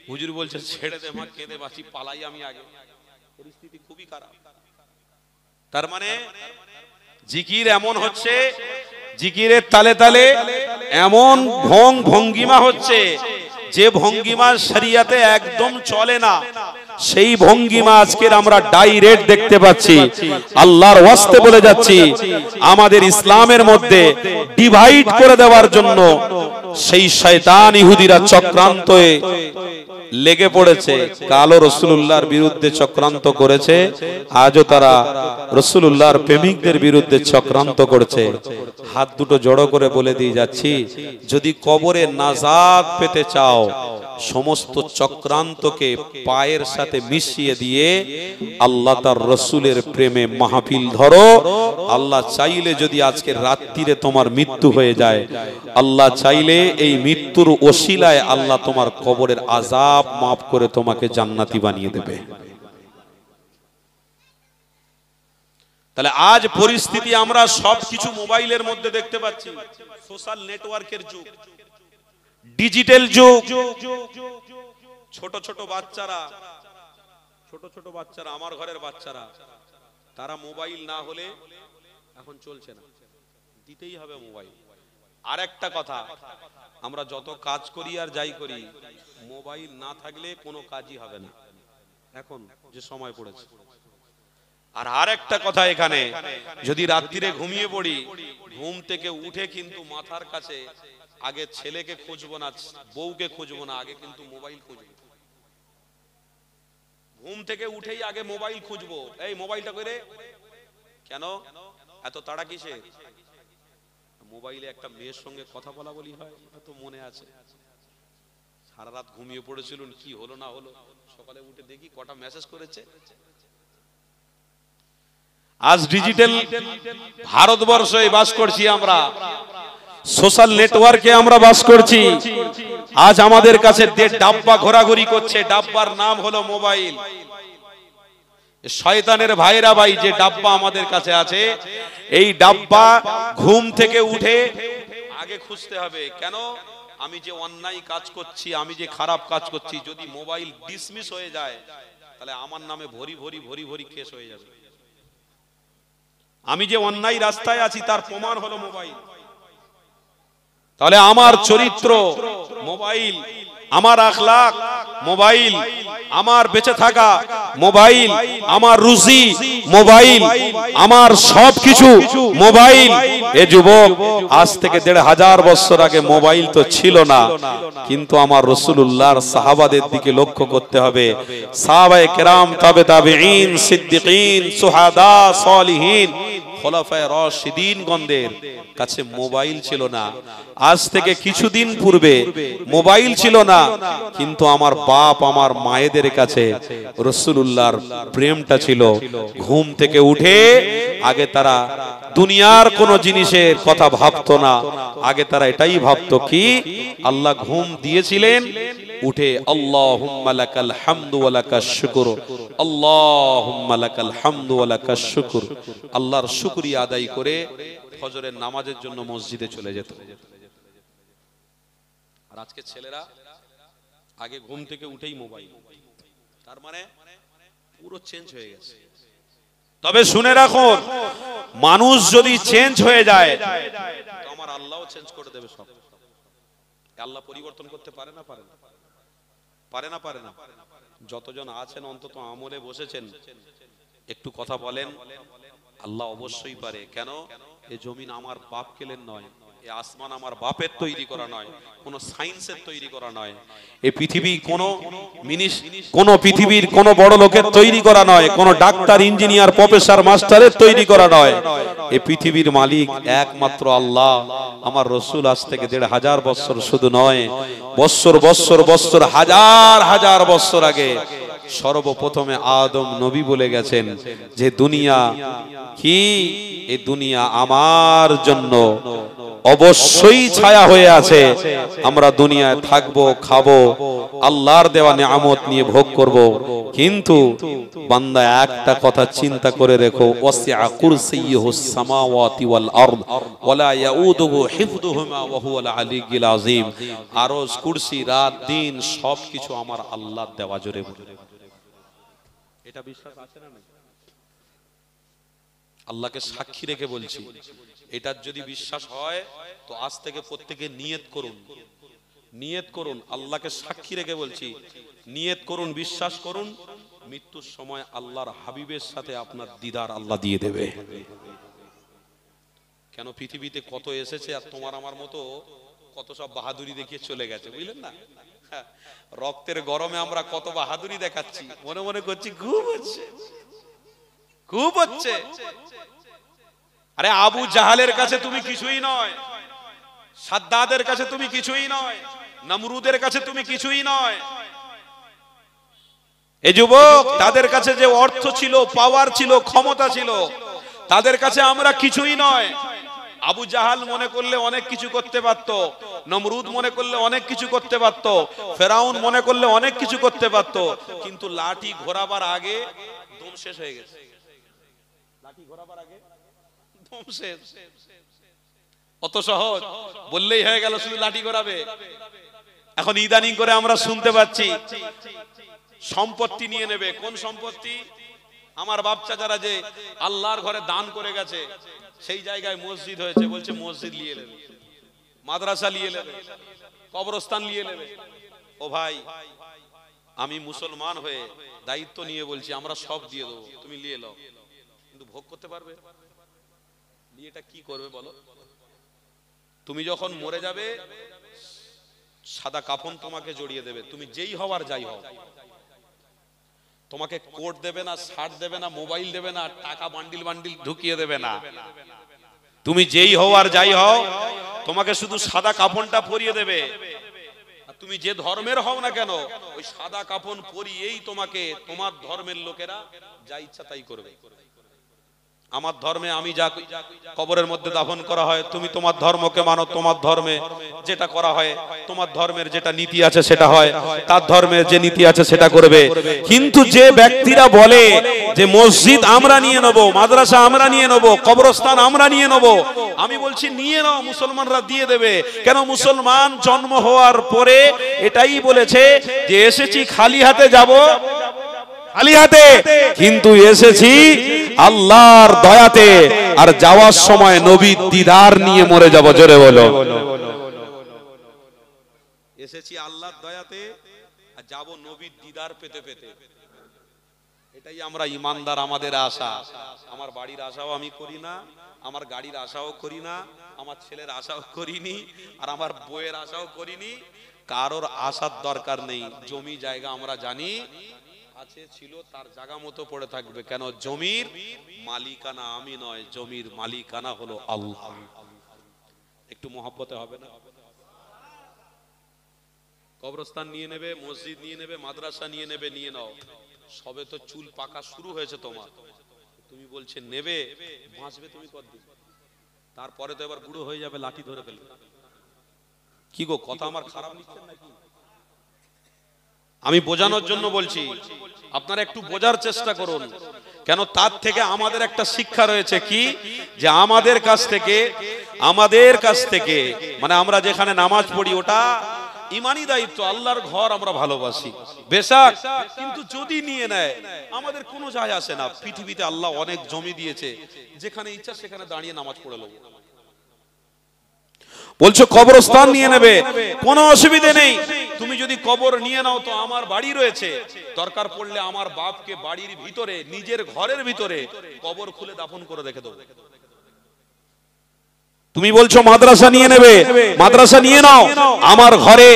হুজুর বলছে, ছেড়ে দে মা, কেঁদে বাঁচি, পালাই আমি আগে। পরিস্থিতি খুবই খারাপ। তার মানে জিকির এমন হচ্ছে, জিকিরের তালে তালে এমন ভঙ্গিমা হচ্ছে, যে ভঙ্গিমা শরিয়াতে একদম চলে না, সেই ভঙ্গিমা আজকের আমরা ডাইরেক্ট দেখতে পাচ্ছি। আল্লাহর ওয়াস্তে বলে যাচ্ছি, আমাদের ইসলামের মধ্যে ডিভাইড করে দেওয়ার জন্য সেই শয়তান ইহুদিরা চক্রান্তে লেগে পড়েছে। কালো রাসূলুল্লাহর বিরুদ্ধে চক্রান্ত করেছে, আজও তারা রাসূলুল্লাহর প্রেমিকদের বিরুদ্ধে চক্রান্ত করছে। হাত দুটো জড়ো করে বলে দিয়ে যাচ্ছি, যদি কবরে নাজাত পেতে চাও, সমস্ত চক্রান্তকে পায়ের সাথে মিশিয়ে দিয়ে আল্লাহ তার রাসূলের প্রেমে মাহফিল ধরো। আল্লাহ চাইলে যদি আজকে রাত্রিরে তোমার মৃত্যু হয়ে যায়, আল্লাহ চাইলে এই মৃত্যুর ওসিলায় আল্লাহ তোমার কবরের আযাব মাফ করে তোমাকে জান্নাতি বানিয়ে দেবে। তাহলে আজ পরিস্থিতি আমরা সবকিছু মোবাইলের মধ্যে দেখতে পাচ্ছি। সোশ্যাল নেটওয়ার্কের যুগ, ডিজিটাল যুগ। ছোট ছোট বাচ্চারা, আমার ঘরের বাচ্চারা, তারা মোবাইল না হলে এখন চলছে না, দিতেই হবে মোবাইল। আর একটা কথা, আমরা যত কাজ করি আর যাই করি, মোবাইল না থাকলে কোনো কাজই হবে না, এখন যে সময় পড়েছে। আর একটা কথা, এখানে যদি রাত্রিরে ঘুমিয়ে পড়ি, ঘুম থেকে উঠে কিন্তু মাথার কাছে আগে ছেলেকে খুঁজবো না, বউকে খুঁজবো না, আগে কিন্তু মোবাইল খুঁজবো। ঘুম থেকে উঠেই আগে মোবাইল খুঁজবো, এই মোবাইলটা করে। কেন এত তাড়া কিসে? মোবাইলে একটা মেয়ের সঙ্গে কথা বলা বলি হয়, তো মনে আছে সারা রাত ঘুমিয়ে পড়েছিলেন, কি হলো না হলো, সকালে উঠে দেখি কটা মেসেজ করেছে। আজ ডিজিটাল ভারতবর্ষে বাস করছি আমরা, সোশ্যাল নেটওয়ার্কে আমরা বাস করছি। আজ আমাদের কাছে ডাব্বা ঘোরাঘুরি করছে, ডাব্বার নাম হলো মোবাইল। শয়তানের ভাইরা ভাই, যে ডাব্বা আমাদের কাছে আছে, এই ডাব্বা ঘুম থেকে উঠে আগে খুঁজতে হবে, কেন আমি যে অন্যায় কাজ করছি, আমি যে খারাপ কাজ করছি, যদি মোবাইল ডিসমিস হয়ে যায় তাহলে আমার নামে ভরি ভরি ভরি ভরি কেস হয়ে যাবে। আমি যে অন্যায় রাস্তায় আছি তার প্রমাণ হলো মোবাইল। তাহলে আমার চরিত্র মোবাইল, আমার আখলাক মোবাইল, আমার বেঁচে থাকা মোবাইল, আমার রুজি মোবাইল, আমার সবকিছু মোবাইল। এ যুবক, আজ থেকে ১৫০০ বছর আগে মোবাইল তো ছিল না, কিন্তু আমার রাসূলুল্লাহর সাহাবাদের দিকে লক্ষ্য করতে হবে। সাহাবায়ে কেরাম, তাবে তাবেঈন, সিদ্দিকিন, সুহাদা, সালিহিন, খোলাফায়ে রাশিদিন গণদের কাছে মোবাইল ছিল না। আজ থেকে কিছুদিন পূর্বে মোবাইল ছিল না, কিন্তু আমার বাপ আমার মায়েদের কাছে রাসূলুল্লাহর প্রেমটা ছিল। ঘুম থেকে উঠে আগে তারা দুনিয়ার কোন জিনিসের কথা ভাবতো না, আগে তারা এটাই ভাবতো কি আল্লাহ ঘুম দিয়েছিলেন, উঠে আল্লাহুম্মা লাকাল হামদু ওয়া লাকাশ শুকর, আল্লাহুম্মা লাকাল হামদু ওয়া লাকাশ শুকর, আল্লাহর শুকরিয়া আদায় করে ফজরের নামাজের জন্য মসজিদে চলে যেত। আর আজকে ছেলেরা আগে ঘুম থেকে উঠেই মোবাইল, তার মানে পুরো চেঞ্জ হয়ে গেছে। তবে শুনে রাখুন, মানুষ যদি চেঞ্জ হয়ে যায় তো আমার আল্লাহও চেঞ্জ করে দেবে সব। আল্লাহ পরিবর্তন করতে পারে না? পারে না? পারে না? পারে না? যতজন আছেন অন্তত আমলে বসেছেন, একটু কথা বলেন। আল্লাহ অবশ্যই পারে। কেন? এই জমিন আমার বাপ কেলেন নয়, এই আসমান আমার বাপের তৈরি করা নয়, কোন সায়েন্সের তৈরি করা নয়, এই পৃথিবী কোন পৃথিবীর কোন বড় লোকের তৈরি করা নয়, কোন ডাক্তার, ইঞ্জিনিয়ার, প্রফেসর, মাস্টারের তৈরি করা নয়। এই পৃথিবীর মালিক একমাত্র আল্লাহ। আমার রাসূল আজ থেকে ১৫০০ বছর শুধু নয়, বছর বছর বছর হাজার হাজার বছর আগে সর্বপ্রথমে আদম নবী বলে গেছেন যে দুনিয়া কি, এই দুনিয়া আমার জন্য অবশ্যই ছায়া হয়ে আছে। আমরা দুনিয়ায় থাকবো, খাবো, আল্লাহর দেওয়া নিয়ামত নিয়ে ভোগ করব, কিন্তু বান্দা একটা কথা চিন্তা করে রেখো, ওয়াসিআ কুরসিয়ুহুস সামাওয়াতি ওয়াল আরদ ওয়ালা ইয়াউদুহু হিফযুহুমা ওয়া হুয়াল আলিয়্যুল আযীম। আরশ, কুরসি, রাত দিন সবকিছু আমার আল্লাহর দেওয়া। জোরে বলে, এটা বিশ্বাস আছে না? আল্লাহকে সাক্ষী রেখে বলছি, এটার যদি বিশ্বাস হয় তো আজ থেকে প্রত্যেকে নিয়ত করুন, নিয়ত করুন, আল্লাহকে সাক্ষী রেখে বলছি, নিয়ত করুন, বিশ্বাস করুন, মৃত্যুর সময় আল্লাহর হাবিবের সাথে আপনার দিদার আল্লাহ দিয়ে দেবে। কেন? পৃথিবীতে কত এসেছে আর তোমার আমার মতো কত সব বাহাদুরি দেখিয়ে চলে গেছে, বুঝলেন না? রক্তের গরমে আমরা কত বাহাদুরি দেখাচ্ছি, মনে মনে করছি খুব হচ্ছে, খুব হচ্ছে। আরে আবু জাহালের কাছে তুমি কিছুই নয়, সাদ্দাদের কাছে তুমি কিছুই নয়, নমরুদের কাছে তুমি কিছুই নয়। এই যুবক, তাদের কাছে যে অর্থ ছিল, পাওয়ার ছিল, ক্ষমতা ছিল, তাদের কাছে আমরা কিছুই নয়। আবু জাহাল মনে করলে অনেক কিছু করতে পারত, নমরুদ মনে করলে অনেক কিছু করতে পারত, ফেরাউন মনে করলে অনেক কিছু করতে পারত, কিন্তু লাঠি ঘোরাবার আগে দম শেষ হয়ে গেছে। লাঠি ঘোরাবার আগে দম শেষ। অত সহজ বললেই হয়ে গেল শুধু লাঠি ঘোরাবে। এখন ইদানিং করে আমরা শুনতে পাচ্ছি সম্পত্তি নিয়ে নেবে। কোন সম্পত্তি? আমার বাপ চাচারা যে আল্লাহর ঘরে দান করে গেছে, সেই জায়গায় মসজিদ হয়েছে, বলছে মসজিদ নিয়ে নেবে, মাদ্রাসা নিয়ে নেবে, কবরস্থান নিয়ে নেবে। ও ভাই, আমি মুসলমান হয়ে দায়িত্ব নিয়ে বলছি, আমরা সব দিয়ে দেবো, তুমি নিয়ে নাও, কিন্তু ভোগ করতে পারবে? নিয়ে এটা কি করবে বলো? তুমি যখন মরে যাবে, সাদা কাফন তোমাকে জড়িয়ে দেবে, তুমি যেই হওয়ার যাই হও, তোমাকে কোট দেবে না, শার্ট দেবে না, মোবাইল দেবে না, টাকা বান্ডিল বান্ডিল ঢুকিয়ে দেবে না। তুমি যেই হও আর যাই হও, তোমাকে শুধু সাদা কাফনটা পরিয়ে দেবে। তুমি যে ধর্মের হও না কেন, ওই সাদা কাফন পরিয়েই তোমাকে তোমার ধর্মের লোকেরা যা ইচ্ছা তাই করবে। আমার ধর্মে আমি যা কবরের মধ্যে দাফন করা হয়, তুমি তোমার ধর্মকে মানো, তোমার ধর্মে যেটা করা হয়, তোমার ধর্মের যেটা নীতি আছে সেটা হয়, তার ধর্মের যে নীতি আছে সেটা করবে। কিন্তু যে ব্যক্তিরা বলে যে মসজিদ আমরা নিয়ে নেব, মাদ্রাসা আমরা নিয়ে নেব, কবরস্থান আমরা নিয়ে নেব, আমি বলছি নিয়ে নাও, মুসলমানরা দিয়ে দেবে। কেন? মুসলমান জন্ম হওয়ার পরে এটাই বলেছে যে এসেছি খালি হাতে যাব, খালি হাতে, কিন্তু এসেছি আল্লাহর দয়াতে, আর যাওয়ার সময় নবীর দিদার নিয়ে মরে যাব। জোরে বলো, এসেছি আল্লাহর দয়াতে আর যাব নবীর দিদার পেতে পেতে। এটাই আমরা ইমানদার, আমাদের আশা। আমার বাড়ির আশাও আমি করি না, আমার গাড়ির আশাও করি না, আমার ছেলের আশাও করিনি, আর আমার বউয়ের আশাও করিনি। কারোর আশার দরকার নেই। জমি জায়গা আমরা জানি আছে, ছিল, তার জায়গা মতো পড়ে থাকবে। কেন? জমির মালিকানা আমি নয়, জমির মালিকানা হলো আল্লাহ। একটু মহব্বতে হবে না? কবরস্থান নিয়ে নেবে, মসজিদ নিয়ে নেবে, মাদ্রাসা নিয়ে নেবে, নিয়ে নাও। সবে তো চুল পাকা শুরু হয়েছে তোমার, তুমি বলছে নেবে, বাঁচবে তুমি কতদিন? তারপরে তো এবার বুড়ো হয়ে যাবে, লাঠি ধরে ফেলবে। কি গো, কথা আমার খারাপ নিচ্ছেন নাকি? আমি বোঝানোর জন্য বলছি, আপনারা একটু বোঝার চেষ্টা করুন। কেন? তার থেকে আমাদের একটা শিক্ষা রয়েছে, কি যে আমাদের কাছ থেকে মানে আমরা যেখানে নামাজ পড়ি ওটা ইমানি দায়িত্ব, আল্লাহর ঘর আমরা ভালোবাসি বেশক, কিন্তু যদি নিয়ে নেয় আমাদের কোনো যায় আসে না। পৃথিবীতে আল্লাহ অনেক জমি দিয়েছে, যেখানে ইচ্ছা সেখানে দাঁড়িয়ে নামাজ পড়ে নেব। বলছো কবরস্থান নিয়ে নেবে, কোনো অসুবিধে নেই। তুমি যদি কবর নিয়ে নাও তো আমার বাড়ি রয়েছে, দরকার পড়লে আমার বাপকে বাড়ির ভিতরে, নিজের ঘরের ভিতরে কবর খুলে দাফন করে রেখে দেবো। তুমি বলছো মাদ্রাসা নিয়ে নেবে, মাদ্রাসা নিয়ে নাও, আমার ঘরে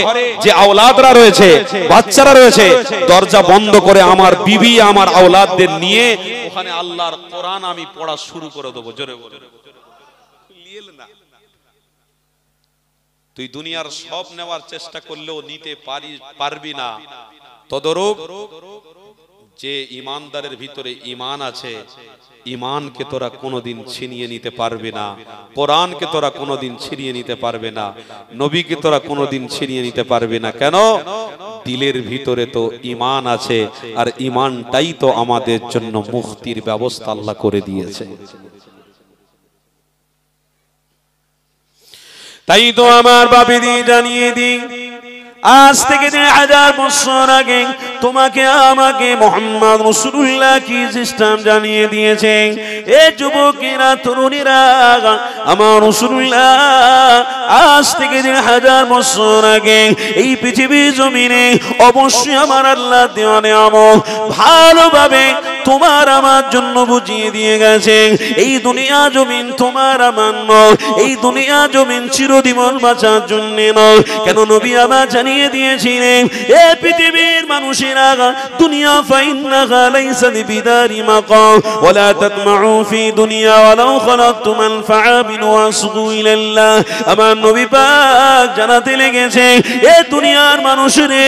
যে আওলাদরা রয়েছে, বাচ্চারা রয়েছে, দরজা বন্ধ করে আমার বিবি আমার আওলাদদের নিয়ে ওখানে আল্লাহর কোরআন আমি পড়া শুরু করে দেবো। জোরে বলে না, তুই দুনিয়ার সব নেওয়ার চেষ্টা করলেও নিতে পারবি না। তদরূপ যে ইমানদারের ভিতরে ঈমান আছে, ঈমানকে তোরা কোনোদিন ছিনিয়ে নিতে পারবে না, কোরআনকে তোরা কোনোদিন ছিনিয়ে নিতে পারবে না, নবীকে তোরা কোনোদিন ছিনিয়ে নিতে পারবে না। কেন? দিলের ভিতরে তো ঈমান আছে, আর ঈমানটাই তো আমাদের জন্য মুক্তির ব্যবস্থা আল্লাহ করে দিয়েছে। তাই তো আমার বাপিদি জানিয়ে দিই, আজ থেকে 2000 বছর আগে তোমাকে আমাকে মুহাম্মদ রাসূলুল্লাহ কি ইসলাম জানিয়ে দিয়েছে। এ যুবকেরা, তরুণীরা, আমার রাসূলুল্লাহ আজ থেকে 2000 বছর আগে এই পৃথিবীর জমিনে অবশ্যই আমার আল্লাহ দেওয়া নিয়ামত ভালোভাবে তোমার আমার জন্য বুঝিয়ে দিয়ে গেছে। এই দুনিয়া জমিন তোমার আমার নয়, এই দুনিয়া জমিন চিরজীবন বাঁচার জন্য নয়। কেন? নবী আমার জানিয়ে দিয়েছিলেন, এ পৃথিবীর মানুষেরা, দুনিয়া ফাইন্নাহা লাইসা লিবিদারি মাকাম ওয়ালা তাতমাউ ফি দুনিয়া ওয়ালাউ খালাতুম আলফাআবিন ওয়াসগু ইলাল্লাহ। আমার নবী পাক জানাতে লেগেছে, এ দুনিয়ার মানুষেরা,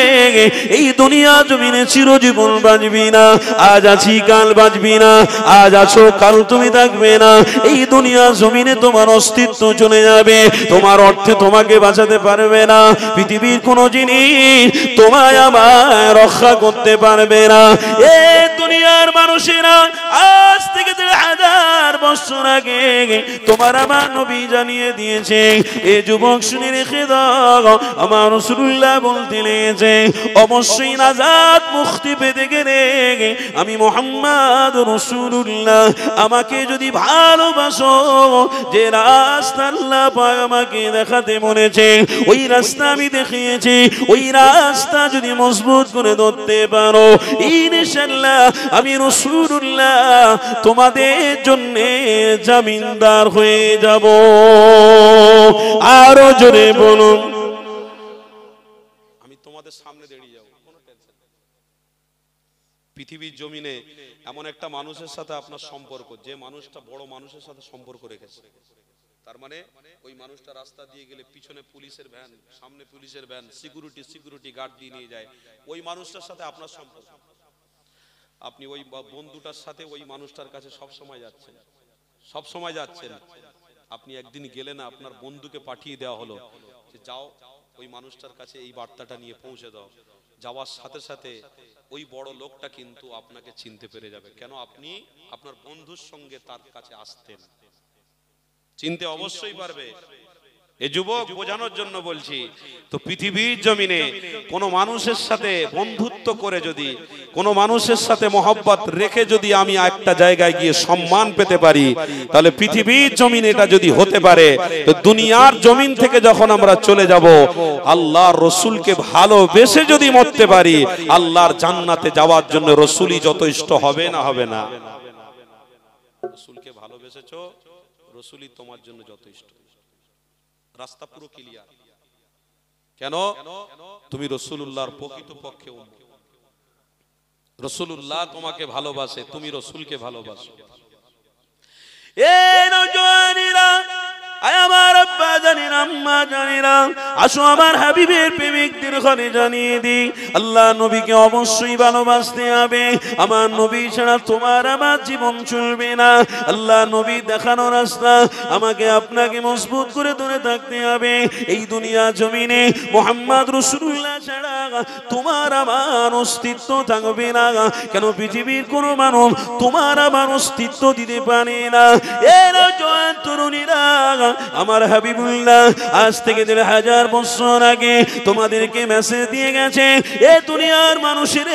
এই দুনিয়া জমিনে চিরজীবন বাঁচবি না। আজ আছি কাল বাঁচবি না, আজ আছো কাল তুমি থাকবে না। এই দুনিয়া জমিনে তোমার অস্তিত্ব চলে যাবে, তোমার অর্থে তোমাকে বাঁচাতে পারবে না। পৃথিবীর কোন জিনিস তোমায় আমায় রক্ষা করতে পারবে না। এ দুনিয়ার মানুষেরা, আজ থেকে 1000 বছর আগে তোমার আমার নবী জানিয়ে দিয়েছে। এ যুবক শুনে রেখে দাও, আমার রাসূলুল্লাহ বলতে লেগেছে, অবশ্যই নাজাত মুক্তি পেতে গেলে আমি মুহাম্মদ রাসূলুল্লাহ আমাকে যদি ভালোবাসো, যে রাস্তা আল্লাহ পাক আমাকে দেখাতে বলেছে ওই রাস্তা আমি দেখিয়েছি, ওই রাস্তা যদি মজবুত করে ধরতে পারো, ইনশাআল্লাহ আমি রাসূলুল্লাহ তোমাদের জন্য জামিনদার হয়ে যাব। আরো জোরে বলুন, আমি তোমাদের সামনে দাঁড়িয়ে যাব, কোনো টেনশন নেই। পৃথিবীর জমিনে এমন একটা মানুষের সাথে আপনার সম্পর্ক, যে মানুষটা বড় মানুষের সাথে সম্পর্ক রেখেছে, তার মানে ওই মানুষটা রাস্তা দিয়ে গেলে পিছনে পুলিশের ভ্যান, সামনে পুলিশের ভ্যান, সিকিউরিটি গার্ড দিয়ে নিয়ে যায়। ওই মানুষটার সাথে আপনার সম্পর্ক, আপনি ওই বন্ধুটার সাথে ওই মানুষটার কাছে সব সময় যাচ্ছেন। আপনি একদিন গেলেন, আপনার বন্ধুকে পাঠিয়ে দেওয়া হলো যে যাও ওই মানুষটার কাছে এই বার্তাটা নিয়ে পৌঁছে দাও। যাওয়ার সাথে সাথে ওই বড় লোকটা কিন্তু আপনাকে চিনতে পেরে যাবে, কেন আপনি আপনার বন্ধুর সঙ্গে তার কাছে আসতেন। চিনতে অবশ্যই পারবে। এই যুবক বোঝানোর জন্য বলছি, তো পৃথিবীর জমিনে কোন মানুষের সাথে বন্ধুত্ব করে, যদি কোন মানুষের সাথে মহব্বত রেখে যদি আমি একটা জায়গায় গিয়ে সম্মান পেতে পারি, তাহলে পৃথিবীর জমিনে এটা যদি হতে পারে, তো দুনিয়ার জমিন থেকে যখন আমরা চলে যাব, আল্লাহর রসুলকে ভালোবেসে যদি মরতে পারি, আল্লাহর জান্নাতে যাওয়ার জন্য রসুলই যথেষ্ট হবে না হবে না? রসুলকে ভালোবেসেছো, রসুলই তোমার জন্য যথেষ্ট। রাস্তা পুরো ক্লিয়ার। কেন? তুমি রসুলুল্লাহর প্রকৃত পক্ষে উম্মত। রসুলুল্লাহ তোমাকে ভালোবাসে, তুমি রসুলকে ভালোবাসো। এই নওজওয়ানেরা, আয় আমার আব্বা জানেরা, আম্মা জানেরা, আসো আমার হাবিবের প্রেমিকদের ঘরে জানিয়ে দিই, আল্লাহ নবীকে অবশ্যই ভালোবাসতে হবে। আমার নবী ছাড়া তোমার আমার জীবন চলবে না। আল্লাহ নবী দেখানো রাস্তা আমাকে আপনাকে মজবুত করে ধরে থাকতে হবে। এই দুনিয়া জমিনে মুহাম্মদ রাসূলুল্লাহ ছাড়া তোমার আমার অস্তিত্ব থাকবে না। কেন? পৃথিবীর কোন মানব তোমার আমার অস্তিত্ব দিতে পারে না। এরা জওয়ান তরুণীরা, আমার হাবিবুল্লাহ আজ থেকে 1000 বছর আগে তোমাদেরকে মেসেজ দিয়ে গেছে, এ দুনিয়ার মানুষের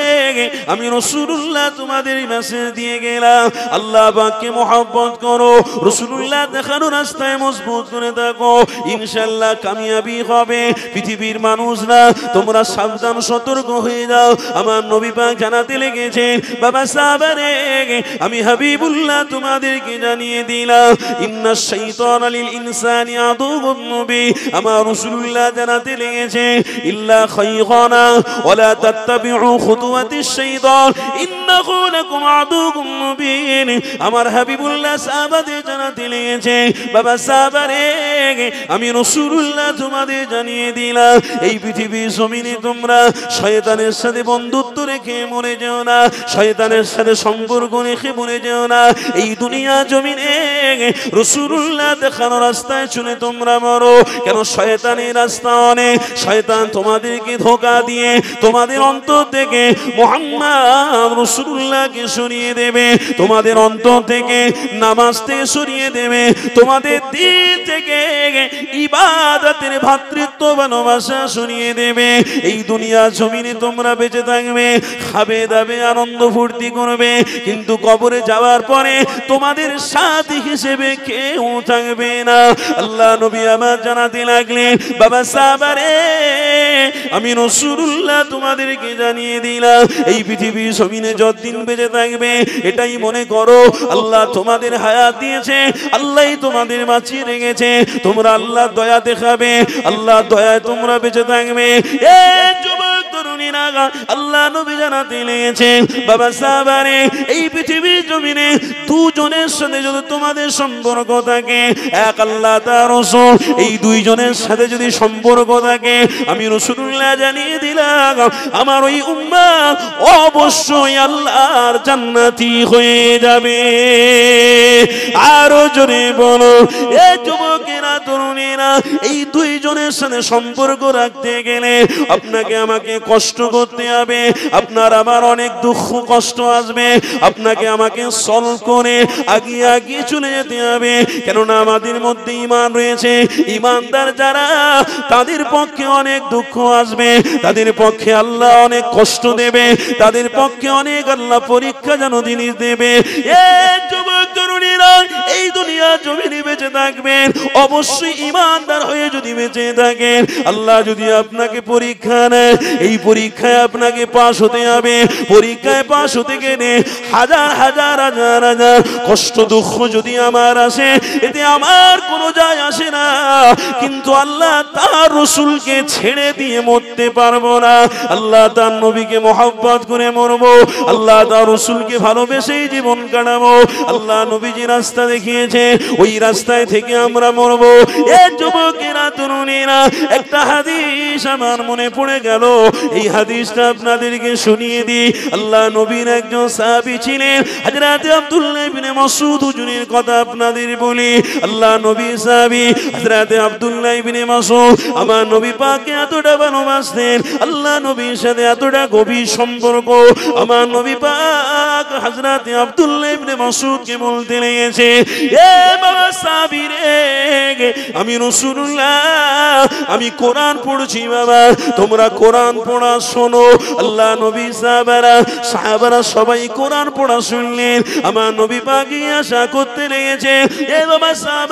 আমি রাসূলুল্লাহ তোমাদের মেসেজ দিয়ে গেলাম, আল্লাহ পাককে মহব্বত করো, রাসূলুল্লাহ দেখানো রাস্তায় মজবুত করে থাকো, ইনশাআল্লাহ কামিয়াবি হবে। পৃথিবীর মানুষরা তোমরা সাবধান সতর্ক হয়ে যাও। আমার নবী পাক জানাতে লেগেছে, বাবা সাহাবারে আমি হাবিবুল্লাহ তোমাদেরকে জানিয়ে দিলাম, ইন্নাশ শাইতানা লিল ইনসানি আদুউম মুবিন। আমার রাসূলুল্লাহ জানাতে লেগেছে, ইল্লা খায়খানা ওয়ালা তাত্তাবিউ খুতুওয়াতিশ শাইতান ইন্নাহু লাকুম আদুউম মুবিন। আমার হাবিবুল্লাহ সাহাবাদের জানাতে লেগেছে, বাবা সাহাবারে আমি রাসূলুল্লাহ তোমাদের জানিয়ে দিলাম, এই পৃথিবীর জমিনে তোমরা শয়তানের সাথে বন্ধুত্ব রেখে মরে যেও না, শয়তানের সাথে সম্পর্ক রেখে মরে যেও না। এই দুনিয়া জমিনে রাসূলুল্লাহ দেখানো রাস্তায় চলে তোমরা মরো। কেন? শয়তানের রাস্তা অনেক, শয়তান তোমাদেরকে ধোঁকা দিয়ে তোমাদের অন্তর থেকে মুহাম্মদ রাসূলুল্লাহকে সরিয়ে দেবে, তোমাদের অন্তর থেকে নামাজ থেকে সরিয়ে দেবে, তোমাদের দিল থেকে ইবাদতের ভ্রাতৃত্ব ভালোবাসা সরিয়ে দেবে। এই দুনিয়া জমিনে তোমরা বেঁচে থাকবে, খাবে দাবে আনন্দ ফুর্তি করবে, কিন্তু কবরে যাওয়ার পরে তোমাদের সাথী হিসেবে কেউ থাকবে না। আল্লাহ নবী আমার জানাতে লাগলেন, বাবা সাহাবারে আমি রাসূলুল্লাহ তোমাদেরকে জানিয়ে দিলাম, এই পৃথিবীর জমিনে যতদিন বেঁচে থাকবে এটাই মনে করো আল্লাহ তোমাদের হায়াত দিয়েছে, আল্লাহই তোমাদের বাঁচিয়ে রেখেছে, তোমরা আল্লাহ দয়া দেখাবে, আল্লাহ দয়ায় তোমরা বেঁচে থাকবে। এ যুবক তরুণীরা, আল্লাহ নবী জানাতে লেগেছে, বাবা সাহাবারে এই পৃথিবীর জমিনে দুজনের সাথে যদি তোমাদের সম্পর্ক থাকে, এক আল্লাহ তার রাসূল, এই দুইজনের সাথে যদি সম্পর্ক থাকে, আমি রাসূলুল্লাহ জানিয়ে দিলাম আমার ওই উম্মত অবশ্যই আল্লাহর জান্নাতি হয়ে যাবে। আরো জোরে বলো, এ যুবকেরা তরুণীরা, এই দুইজনের সাথে সম্পর্ক রাখতে গেলে আপনাকে আমাকে কষ্ট করতে হবে, আপনার আমার অনেক দুঃখ কষ্ট আসবে, আপনাকে আমাকে সলভ করে আগিয়ে আগিয়ে চলে যেতে হবে। কেননা আমাদের মধ্যে ঈমান রয়েছে, ঈমানদার যারা তাদের পক্ষে অনেক দুঃখ আসবে, তাদের পক্ষে আল্লাহ অনেক কষ্ট দেবে, তাদের পক্ষে অনেক আল্লাহ পরীক্ষা যেন জিনিস দেবে। এই যুবক তরুণীরা এই দুনিয়া জমিনে বেঁচে থাকবেন, অবশ্যই ঈমানদার হয়ে যদি বেঁচে থাকেন, আল্লাহ যদি আপনাকে পরীক্ষা নেয়, এই পরীক্ষায় আপনাকে পাস হতে হবে। পরীক্ষায় পাস হতে গেলে হাজার হাজার হাজার হাজার কষ্ট দুঃখ যদি আমার আসে, এতে আমার কোনো যায় আসে না, কিন্তু আল্লাহ তার রাসূলকে ছেড়ে দিয়ে মরতে পারবো না। আল্লাহ তার নবীকে মহব্বত করে মরবো, আল্লাহ তার রাসূলকে ভালোবেসেই জীবন কাটাবো। আল্লাহ নবী যে রাস্তা দেখিয়েছে ওই রাস্তায় থেকে আমরা মরবো। এ যুবকেরা, তরুণীরা, একটা হাদিস আমার মনে পড়ে গেল, এই হাদিসটা আপনাদেরকে শুনিয়ে দিই। আল্লাহ নবীর একজন সাহাবী ছিলেন হযরত আব্দুল্লাহ ইবনে মাসউদ, হুজুরের কথা আপনাদের বলি। আল্লাহ নবী সাহাবী হযরত আব্দুল্লাহ ইবনে মাসউদ আমার নবী পাককে এতটা ভালোবাসতেন, আল্লাহ নবীর সাথে এতটা গভীর সম্পর্ক। আমার নবী পাক হযরত আব্দুল্লাহ ইবনে মাসউদকে বলতে লেগেছে, এ বাবা সাহাবী রে, আমি রাসূলুল্লাহ, আমি কোরআন পড়ছি বাবা, তোমরা কোরআন পড়া শোনো। আল্লাহ নবী সাহাবারা সবাই কোরআন পড়া শুনলেন। আমার নবী পাক আশা করতে লেগেছে, এ বাবা সাহাবা